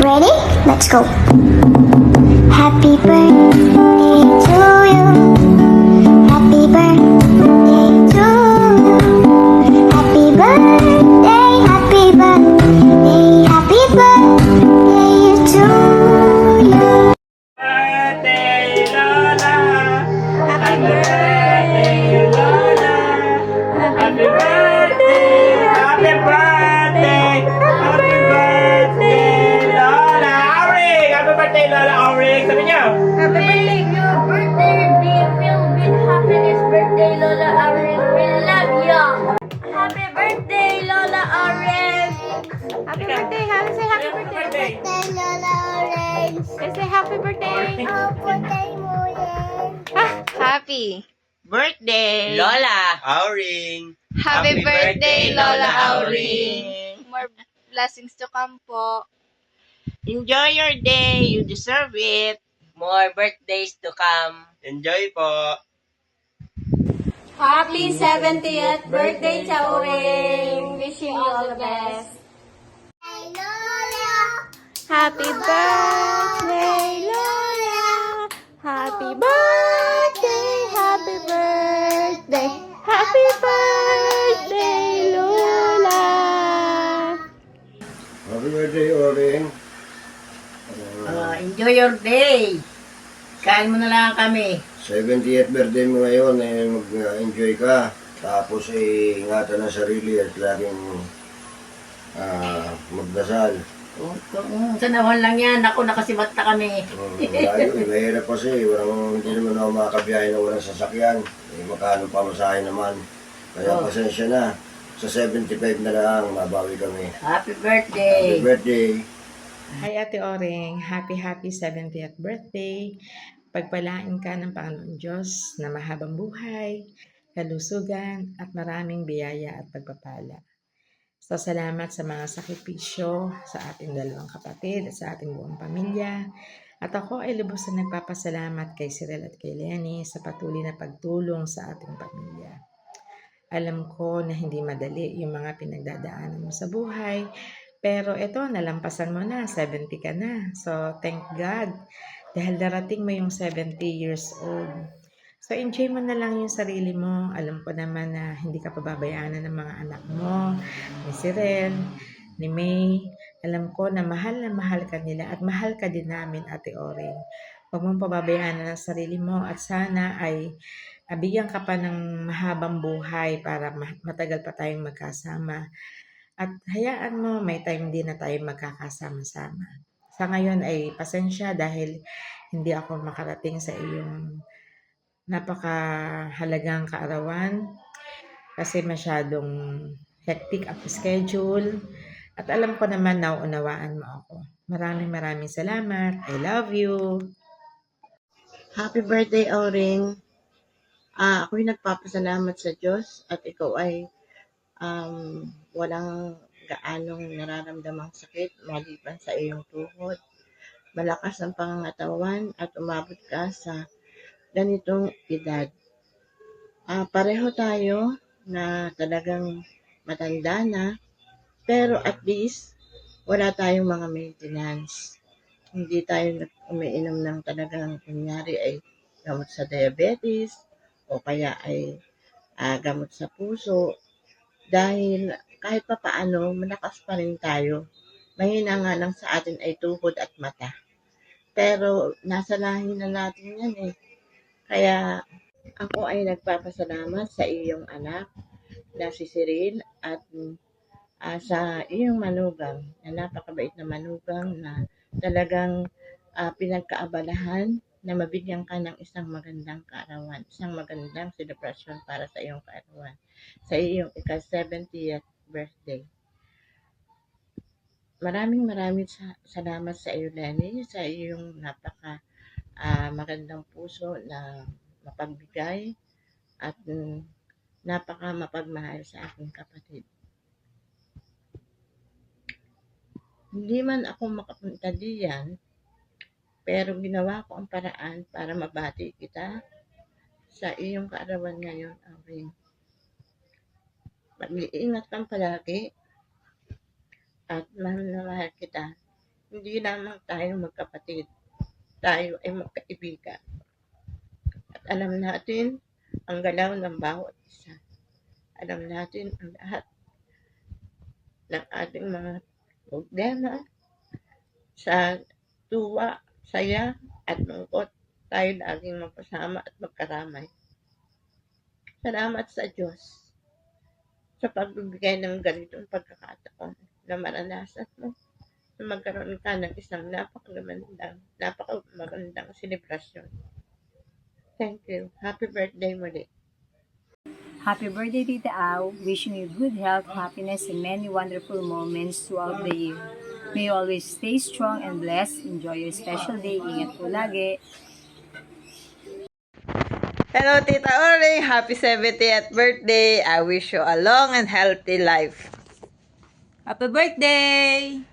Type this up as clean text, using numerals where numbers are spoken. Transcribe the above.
Ready? Let's go. Happy birthday to you. Happy birthday to you. Happy birthday, happy birthday, happy birthday to you. Birthday, Lola! Happy birthday, Lola! Happy birthday! Happy birthday! Happy birthday, Lola! Auring! Happy birthday, Lola Auring! Sabi niyo! Happy birthday, your birthday be filled with happiness. Birthday, Lola Orange. We love you. Happy birthday, Lola Orange. Happy birthday. Say happy birthday. Lola Orange. Say happy birthday. Birthday mo yan. Happy Birthday! Lola! Auring! Happy birthday, Lola Auring! More blessings to come po. Enjoy your day! You deserve it! More birthdays to come. Enjoy po! Happy 70th birthday, Chauring. Wishing you all the best. Hey, Lola. Happy birthday, Lola. Happy birthday, happy birthday. Happy birthday, Lola. Happy birthday, Oring. Enjoy your day. Kain mo na lang kami. 70th birthday mo ngayon, mag-enjoy ka. Tapos ingatan ang sarili at laging magdasal. Kung sa nawan lang yan, ako nakasibat na kami. Layo, mahirap kasi. Hindi naman ako makakabiyahe na walang sasakyan. Magkano pamasahe naman. Kaya pasensya na. Sa 75 na lang, mabawi kami. Happy Happy birthday. birthday. Hi Ate Oring, happy 70th birthday. Pagpalain ka ng Panginoon Diyos na mahabang buhay, kalusugan at maraming biyaya at pagpapala. So salamat sa mga sakripisyo sa ating dalawang kapatid at sa ating buong pamilya. At ako ay lubos na nagpapasalamat kay Cyril at kay Lenny sa patuloy na pagtulong sa ating pamilya. Alam ko na hindi madali yung mga pinagdadaanan mo sa buhay, pero eto, nalampasan mo na, 70 ka na. So, thank God. Dahil darating mo yung 70 years old. So, enjoy mo na lang yung sarili mo. Alam ko naman na hindi ka pababayaan ng mga anak mo, ni Cyril, ni May. Alam ko na mahal ka nila at mahal ka din namin, Ate Oring. Huwag mong pababayaan ng sarili mo at sana ay bigyan ka pa ng mahabang buhay para matagal pa tayong magkasama. At hayaan mo, may time din na tayo magkakasama-sama. Sa ngayon ay pasensya dahil hindi ako makarating sa iyong napakahalagang kaarawan kasi masyadong hectic ang schedule. At alam ko naman nauunawaan mo ako. Maraming salamat. I love you. Happy birthday, Auring. Ako'y nagpapasalamat sa Diyos at ikaw ay walang gaanong nararamdamang sakit maliban sa iyong tuhod. Malakas ang pangangatawan at umabot ka sa ganitong edad. Pareho tayo na talagang matanda na, pero at least wala tayong mga maintenance. Hindi tayo umiinom ng talagang kunyari ay gamot sa diabetes o kaya ay gamot sa puso. Dahil kahit pa paano, malakas pa rin tayo. Mahina nga lang sa atin ay tuhod at mata. Pero nasa lahi na natin yan eh. Kaya ako ay nagpapasalamat sa iyong anak na si Cyril at sa iyong manugang na napakabait na manugang na talagang pinagkaabalahan na mabigyan ka ng isang magandang kaarawan, isang magandang selebrasyon para sa iyong kaarawan, sa iyong ika-70th birthday. Maraming salamat sa iyo, Lenny, sa iyong magandang puso na mapagbigay at napaka mapagmahal sa aking kapatid. Hindi man ako makapunta diyan, pero ginawa ko ang paraan para mabati kita sa iyong kaarawan ngayon, Auring. Mag-iingat kang palagi at mahal na mahal kita. Hindi lamang tayo magkapatid, tayo ay magkaibigan. At alam natin ang galaw ng bawat isa. Alam natin ang lahat ng ating mga problema, sa tuwa, saya, at lungkot. Tayo laging magkasama at magkaramay. Salamat sa Diyos sa pagbibigay ng ganitong pagkakataon na maranasan mo na magkaroon ka ng isang napakamagandang selebrasyon. Thank you. Happy birthday muli. Happy birthday, Tita Au. Wishing you good health, happiness, and many wonderful moments throughout the year. May you always stay strong and blessed. Enjoy your special day. Ingat po lagi. Hello, Tita Oring. Happy 70th birthday. I wish you a long and healthy life. Happy birthday!